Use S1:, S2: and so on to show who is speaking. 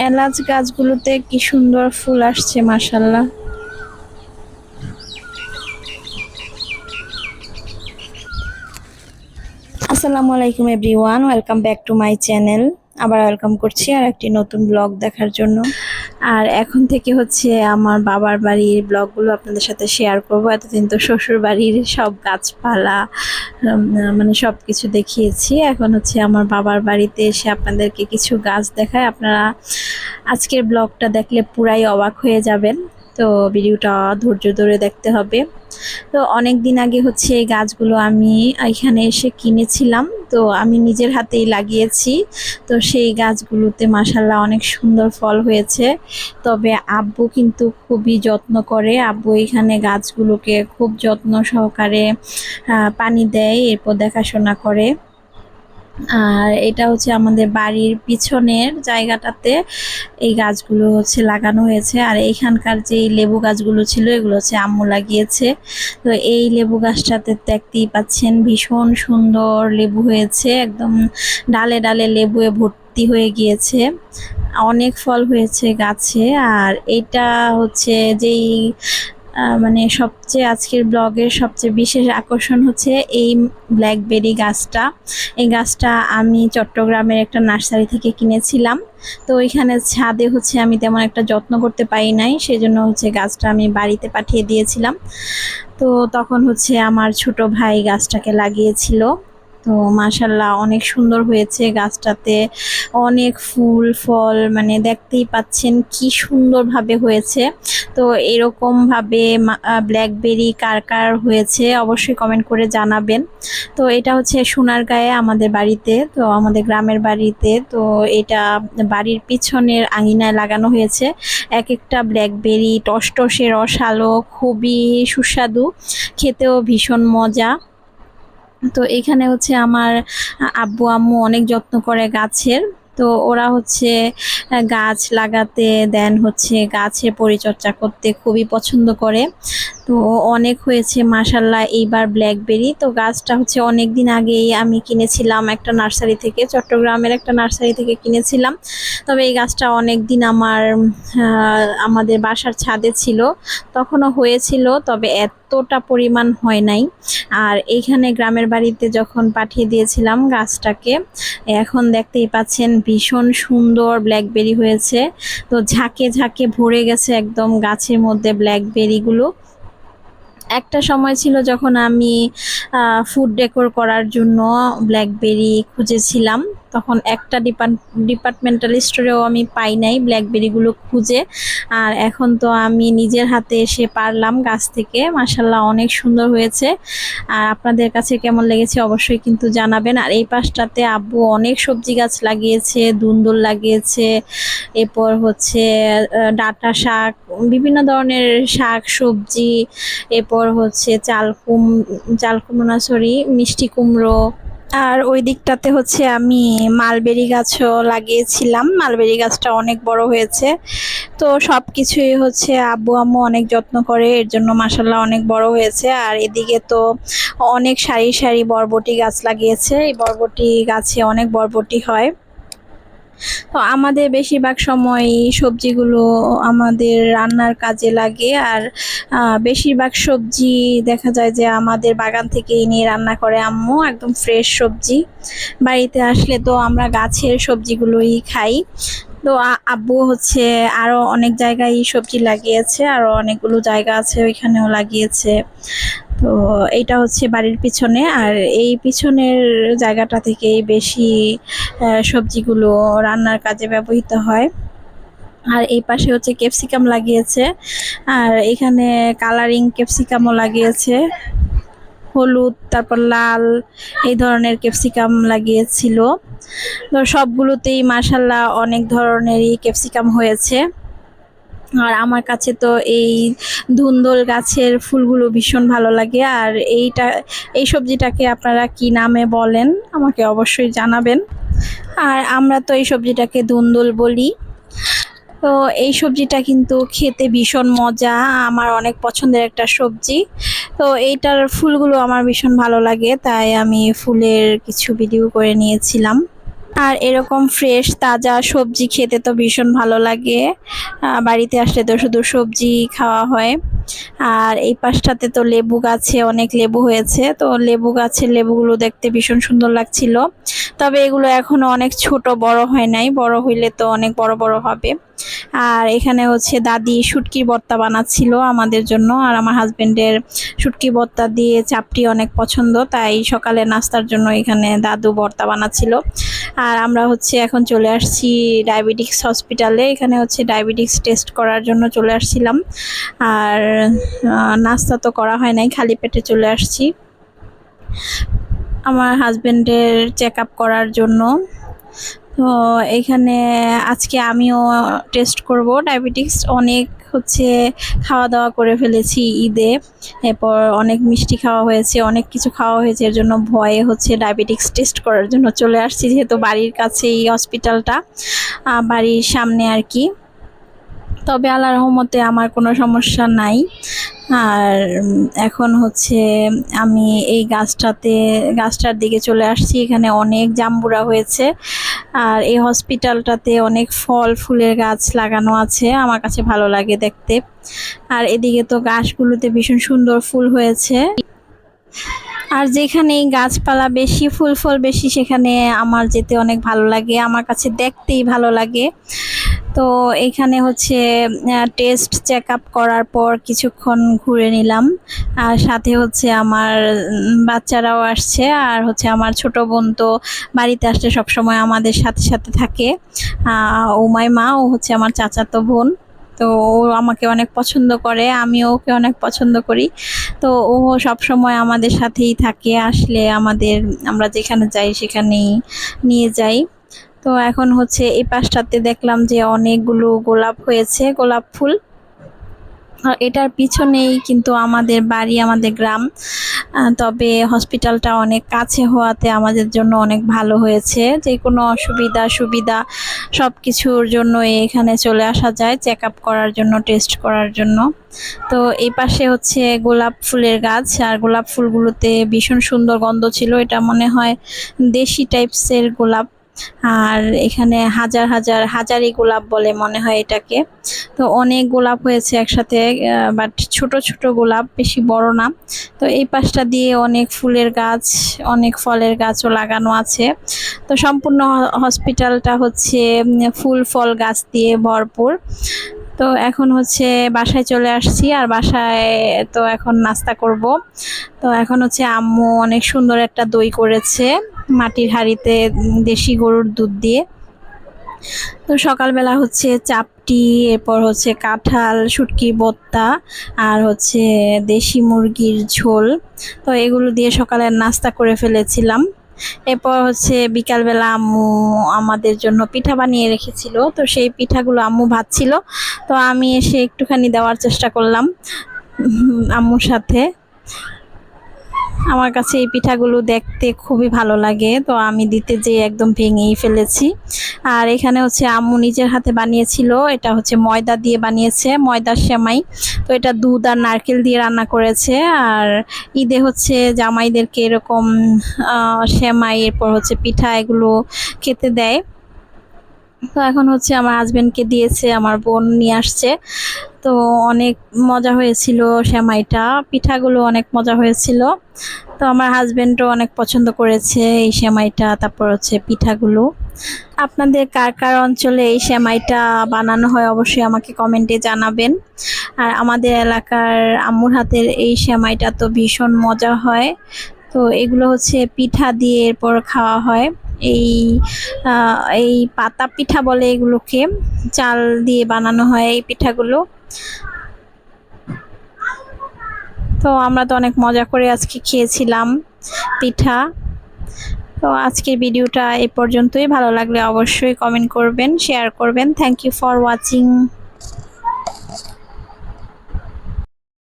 S1: এলাচ গাছগুলোতে কি সুন্দর ফুল আসছে, মাশাআল্লাহ। আসসালামু আলাইকুম everyone, welcome back to my channel. আবার ওয়েলকাম করছি আর একটি নতুন ব্লগ দেখার জন্য। আর এখন থেকে হচ্ছে আমার বাবার বাড়ির ব্লগগুলো আপনাদের সাথে শেয়ার করব। এতদিন তো শ্বশুর বাড়ির সব গাছপালা মানে সব কিছু দেখিয়েছি। এখন হচ্ছে আমার বাবার বাড়িতে এসে আপনাদেরকে কিছু গাছ দেখায়। আপনারা আজকের ব্লগটা দেখলে পুরাই অবাক হয়ে যাবেন, তো ভিডিওটা ধৈর্য ধরে দেখতে হবে। তো অনেক দিন আগে হচ্ছে এই গাছগুলো আমি এখানে এসে কিনেছিলাম, তো আমি নিজের হাতেই লাগিয়েছি। তো সেই গাছগুলোতে মাশাআল্লাহ অনেক সুন্দর ফল হয়েছে। তবে আব্বু কিন্তু খুবই যত্ন করে। আব্বু এখানে গাছগুলোকে খুব যত্ন সহকারে পানি দেয়, এরপর দেখাশোনা করে। আর এটা হচ্ছে আমাদের বাড়ির পিছনের জায়গাটাতে এই গাছগুলো হচ্ছে লাগানো হয়েছে। আর এইখানকার যে লেবু গাছগুলো ছিল এগুলো হচ্ছে আম্মু লাগিয়েছে। তো এই লেবু গাছটাতে দেখতেই পাচ্ছেন ভীষণ সুন্দর লেবু হয়েছে, একদম ডালে ডালে লেবুয়ে ভর্তি হয়ে গিয়েছে, অনেক ফল হয়েছে গাছে। আর এটা হচ্ছে যেই মানে সবচেয়ে আজকের ব্লগের সবচেয়ে বিশেষ আকর্ষণ হচ্ছে এই ব্ল্যাকবেরি গাছটা। এই গাছটা আমি চট্টগ্রামের একটা নার্সারি থেকে কিনেছিলাম। তো ওইখানে ছাদে হচ্ছে আমি তেমন একটা যত্ন করতে পারি নাই, সেজন্য হচ্ছে গাছটা আমি বাড়িতে পাঠিয়ে দিয়েছিলাম। তো তখন হচ্ছে আমার ছোট ভাই গাছটাকে লাগিয়েছিল। তো মাশাআল্লাহ অনেক সুন্দর হয়েছে গাছটাতে, অনেক ফুল ফল, মানে দেখতেই পাচ্ছেন কি সুন্দরভাবে হয়েছে। তো এরকম ভাবে ব্ল্যাকবেরি কার কার হয়েছে অবশ্যই কমেন্ট করে জানাবেন। তো এটা হচ্ছে সোনারগাঁয়ে আমাদের বাড়িতে, তো আমাদের গ্রামের বাড়িতে। তো এটা বাড়ির পিছনের আঙিনায় লাগানো হয়েছে। এক একটা ব্ল্যাকবেরি টসটসে রসালো, খুবই সুস্বাদু, খেতেও ভীষণ মজা। তো এখানে হচ্ছে আমার আব্বু আম্মু অনেক যত্ন করে গাছের। তো ওরা হচ্ছে গাছ লাগাতে দেন হচ্ছে গাছের পরিচর্যা করতে খুবই পছন্দ করে। তো অনেক হয়েছে মাশাআল্লাহ এইবার ব্ল্যাকবেরি। তো গাছটা হচ্ছে অনেক দিন আগেই আমি কিনেছিলাম একটা নার্সারি থেকে, চট্টগ্রামের একটা নার্সারি থেকে কিনেছিলাম। তবে এই গাছটা অনেক দিন আমাদের বাসার ছাদে ছিল, তখনও হয়েছিল, তবে এতটা পরিমাণ হয় নাই। আর এইখানে গ্রামের বাড়িতে যখন পাঠিয়ে দিয়েছিলাম গাছটাকে, এখন দেখতেই পাচ্ছেন ভীষণ সুন্দর ব্ল্যাকবেরি হয়েছে। তো ঝাঁকে ঝাঁকে ভরে গেছে একদম গাছের মধ্যে ব্ল্যাকবেরিগুলো। একটা সময় ছিল যখন আমি ফুড ডেকোর করার জন্য ব্ল্যাকবেরি খুঁজেছিলাম, তখন একটা ডিপার্টমেন্টাল স্টোরেও আমি পাই নাই ব্ল্যাকবেরিগুলো খুঁজে। আর এখন তো আমি নিজের হাতে এসে পারলাম গাছ থেকে, মাশাআল্লাহ অনেক সুন্দর হয়েছে। আর আপনাদের কাছে কেমন লেগেছে অবশ্যই কিন্তু জানাবেন। আর এই পাশটাতে আব্বু অনেক সবজি গাছ লাগিয়েছে, ধুন্দুল লাগিয়েছে, এরপর হচ্ছে ডাঁটা শাক, বিভিন্ন ধরনের শাক সবজি, এরপর হচ্ছে চাল কুমড়ো না, সরি, মিষ্টি কুমড়ো। আর ওই দিকটাতে হচ্ছে আমি মালবেরি গাছও লাগিয়েছিলাম, মালবেরি গাছটা অনেক বড় হয়েছে। তো সব কিছুই হচ্ছে আব্বু আম্মু অনেক যত্ন করে, এর জন্য মাশাআল্লাহ অনেক বড় হয়েছে। আর এদিকে তো অনেক সারি সারি বরবটি গাছ লাগিয়েছে, এই বরবটি গাছে অনেক বরবটি হয়। তো আমাদের বেশিরভাগ সময় সবজিগুলো আমাদের রান্নার কাজে লাগে। আর বেশিরভাগ সবজি দেখা যায় যে আমাদের বাগান থেকে নিয়ে রান্না করে আম্মু, একদম ফ্রেশ সবজি। বাড়িতে আসলে তো আমরা গাছের সবজিগুলোই খাই। তো আব্বু হচ্ছে আরো অনেক জায়গায় সবজি লাগিয়েছে, আরো অনেকগুলো জায়গা আছে ওইখানেও লাগিয়েছে। তো এইটা হচ্ছে বাড়ির পিছনে, আর এই পিছনের জায়গাটা থেকেই বেশি সবজিগুলো রান্নার কাজে ব্যবহৃত হয়। আর এই পাশে হচ্ছে ক্যাপসিকাম লাগিয়েছে, আর এখানে কালারিং ক্যাপসিকামও লাগিয়েছে, হলুদ তারপর লাল, এই ধরনের ক্যাপসিকাম লাগিয়েছিল। তো সবগুলোতেই মাশাআল্লাহ অনেক ধরনেরই ক্যাপসিকাম হয়েছে। আর আমার কাছে তো এই ধুন্দুল গাছের ফুলগুলো ভীষণ ভালো লাগে। আর এই সবজিটাকে আপনারা কি নামে বলেন আমাকে অবশ্যই জানাবেন। আর আমরা তো এই সবজিটাকে ধুন্দুল বলি। তো এই সবজিটা কিন্তু খেতে ভীষণ মজা, আমার অনেক পছন্দের একটা সবজি। তো এইটার ফুলগুলো আমার ভীষণ ভালো লাগে, তাই আমি ফুলের কিছু ভিডিও করে নিয়েছিলাম। আর এরকম ফ্রেশ তাজা সবজি খেতে তো ভীষণ ভালো লাগে। বাড়িতে আসলে তো শুধু সবজি খাওয়া হয়। আর এই পাশটাতে তো লেবু গাছে অনেক লেবু হয়েছে, তো লেবু গাছের লেবুগুলো দেখতে ভীষণ সুন্দর লাগছিল। তবে এগুলো এখনো অনেক ছোট, বড় হয় নাই, বড় হইলে তো অনেক বড় বড় হবে। আর এখানে হচ্ছে দাদি শুটকির ভর্তা বানাচ্ছিল আমাদের জন্য, আর আমার হাজবেন্ডের শুটকি ভর্তা দিয়ে চাপটি অনেক পছন্দ, তাই সকালে নাস্তার জন্য এখানে দাদু ভর্তা বানাচ্ছিল। আর আমরা হচ্ছে এখন চলে আসছি ডায়াবেটিক্স হসপিটালে। এখানে হচ্ছে ডায়াবেটিক্স টেস্ট করার জন্য চলে আসছিলাম। আর নাস্তা তো করা হয় নাই, খালি পেটে চলে আসছি আমার হাজবেন্ডের চেক আপ করার জন্য। তো এখানে আজকে আমিও টেস্ট করব ডায়াবেটিক্স। অনেক হচ্ছে খাওয়া দাওয়া করে ফেলেছি ঈদে, এরপর অনেক মিষ্টি খাওয়া হয়েছে, অনেক কিছু খাওয়া হয়েছে, এর জন্য ভয়ে হচ্ছে ডায়াবেটিক্স টেস্ট করার জন্য চলে আসছি, যেহেতু বাড়ির কাছে এই হসপিটালটা, বাড়ির সামনে আর কি। তবে আল্লাহর রহমতে আমার কোনো সমস্যা নাই। আর এখন হচ্ছে আমি এই গাছটার দিকে চলে আসছি। এখানে অনেক জাম্বুরা হয়েছে, আর এই হসপিটালটাতে অনেক ফল ফুলের গাছ লাগানো আছে, আমার কাছে ভালো লাগে দেখতে। আর এদিকে তো গাছগুলোতে ভীষণ সুন্দর ফুল হয়েছে। আর যেখানে গাছপালা বেশি, ফুল ফল বেশি, সেখানে আমার যেতে অনেক ভালো লাগে, আমার কাছে দেখতেই ভালো লাগে। তো এখানে হচ্ছে টেস্ট চেক আপ করার পর কিছুক্ষণ ঘুরে নিলাম। আর সাথে হচ্ছে আমার বাচ্চারাও আসছে, আর হচ্ছে আমার ছোট বোন তো বাড়িতে আসলে সবসময় আমাদের সাথে সাথে থাকে। উমাইমা, ও হচ্ছে আমার চাচাতো বোন। তো ও আমাকে অনেক পছন্দ করে, আমিও ওকে অনেক পছন্দ করি। তো ও সব সময় আমাদের সাথেই থাকে, আসলে আমরা যেখানে যাই সেখানেই নিয়ে যাই। তো এখন হচ্ছে এই পাশটাতে দেখলাম যে অনেকগুলো গোলাপ হয়েছে, গোলাপ ফুল। আর এটার পিছনেই কিন্তু আমাদের বাড়ি, আমাদের গ্রাম। তবে হসপিটালটা অনেক কাছে হওয়াতে আমাদের জন্য অনেক ভালো হয়েছে, যে কোনো অসুবিধা সুবিধা সব কিছুর জন্য এখানে চলে আসা যায় চেক আপ করার জন্য, টেস্ট করার জন্য। তো এই পাশে হচ্ছে গোলাপ ফুলের গাছ, আর গোলাপ ফুলগুলোতে ভীষণ সুন্দর গন্ধ ছিল, এটা মনে হয় দেশি টাইপসের গোলাপ। আর এখানে হাজার হাজার হাজারি গোলাপ বলে মনে হয় এটাকে। তো অনেক গোলাপ হয়েছে একসাথে, বাট ছোট ছোট গোলাপ, বেশি বড় না। তো এই পাশটা দিয়ে অনেক ফুলের গাছ, অনেক ফলের গাছও লাগানো আছে। তো সম্পূর্ণ হসপিটালটা হচ্ছে ফুল ফল গাছ দিয়ে ভরপুর। তো এখন হচ্ছে বাসায় চলে আসছি, আর বাসায় তো এখন নাস্তা করব। তো এখন হচ্ছে আম্মু অনেক সুন্দর একটা দই করেছে মাটির হাঁড়িতে, দেশি গরুর দুধ দিয়ে। তো সকালবেলা হচ্ছে চাপটি, এরপর হচ্ছে কাঁঠাল শুটকির ভর্তা, আর হচ্ছে দেশি মুরগির ঝোল। তো এগুলো দিয়ে সকালের নাস্তা করে ফেলেছিলাম। এরপর হচ্ছে বিকালবেলা আম্মু আমাদের জন্য পিঠা বানিয়ে রেখেছিল, তো সেই পিঠাগুলো আম্মু ভাজছিল। তো আমি এসে একটুখানি দেওয়ার চেষ্টা করলাম আম্মুর সাথে। আমার কাছে এই পিঠাগুলো দেখতে খুবই ভালো লাগে, তো আমি দিতে যেয়ে একদম ভেঙেই ফেলেছি। আর এখানে হচ্ছে আম্মু নিজের হাতে বানিয়েছিল, এটা হচ্ছে ময়দা দিয়ে বানিয়েছে, ময়দার সেমাই। তো এটা দুধ আর নারকেল দিয়ে রান্না করেছে। আর ঈদে হচ্ছে জামাইদেরকে এরকম সেমাই, এরপর হচ্ছে পিঠা, এগুলো খেতে দেয়। তো এখন হচ্ছে আমার হাজবেন্ডকে দিয়েছে, আমার বোন নিয়ে আসছে। তো অনেক মজা হয়েছিল সেমাইটা, পিঠাগুলো অনেক মজা হয়েছিল। তো আমার হাজবেন্ডও অনেক পছন্দ করেছে এই সেমাইটা, তারপর হচ্ছে পিঠাগুলো। আপনাদের কার কার অঞ্চলে এই সেমাইটা বানানো হয় অবশ্যই আমাকে কমেন্টে জানাবেন। আর আমাদের এলাকার আম্মুর হাতের এই সেমাইটা তো ভীষণ মজা হয়। তো এগুলো হচ্ছে পিঠা দিয়ে এরপর খাওয়া হয়। এই এই পাতা পিঠা বলে এগুলোকে, চাল দিয়ে বানানো হয় এই পিঠাগুলো। তো আমরা তো অনেক মজা করে আজকে খেয়েছিলাম পিঠা। তো আজকের ভিডিওটা এ পর্যন্তই, ভালো লাগলে অবশ্যই কমেন্ট করবেন, শেয়ার করবেন। Thank you for watching.